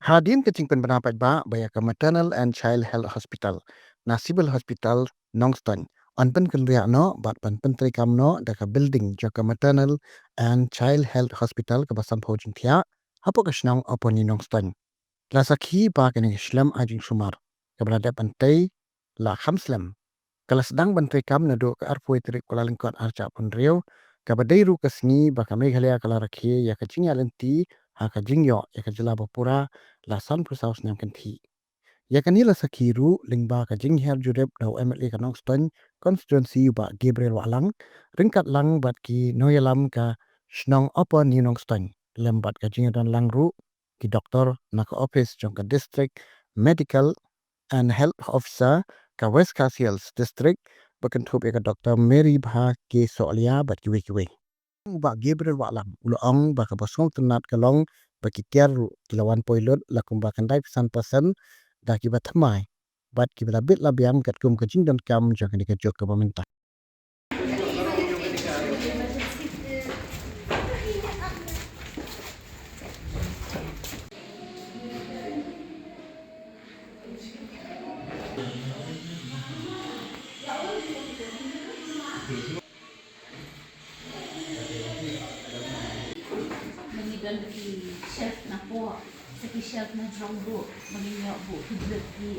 Hadin kecing pendapat ba baya ke Maternal and Child Health Hospital. Nasibel Hospital Nongstoiñ. Anpen kendria no bat pan Treikam no daka building jaka Maternal and Child Health Hospital ke basan pojing tia. Hapo kesnong oponi Nongstoiñ. Lasaki ba kene Islam ajing sumar. Keberada pantai la khamslam. Kalau sedang Treikam nado ke arpoi terik kula lingkot arca penrio. Kabadairu ke Sngi ba kami Rakhe kala Rakhe ya kecing alenti haka jingyo ya ke Jylla Bapura la san persaus nyam kenti. Ya kan hila sakiru lingba ka jingher jurep dau MLA ka Nongstoiñ constituency ba Gabriel Walang ringkat lang bat ki noyalam ka snong apa ni Nongstoiñ lembat ka jingdan lang ru ki doktor naka office jong ka district medical and health officer ka West Casials district bakan thup ya ka Dr. Mary Bha ke Soalia bat kiwe ba Gabriel Walang ulang ba ka bosong tenat kalong bagi tiaru kilawan poilot lakum ba kandai pesan pesan dah kibat thamai bat kibala bit labiam kat kum kajing dan kam jangan dikejok ke pemerintah. Menigan di chef na po, sa chef na drum bu, menginyo bu, hidlet di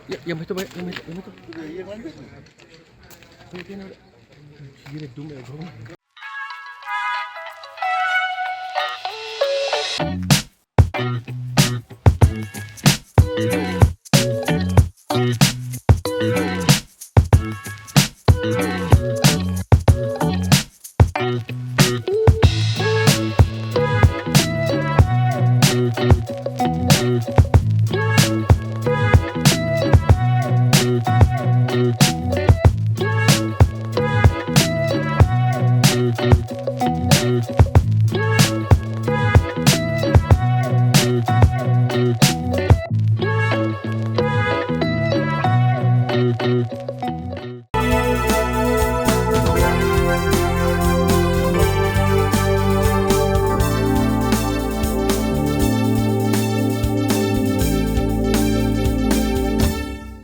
Ya, yang betul baik, yang betul. Yang mana? Ini ada. Dia dum ya, bro.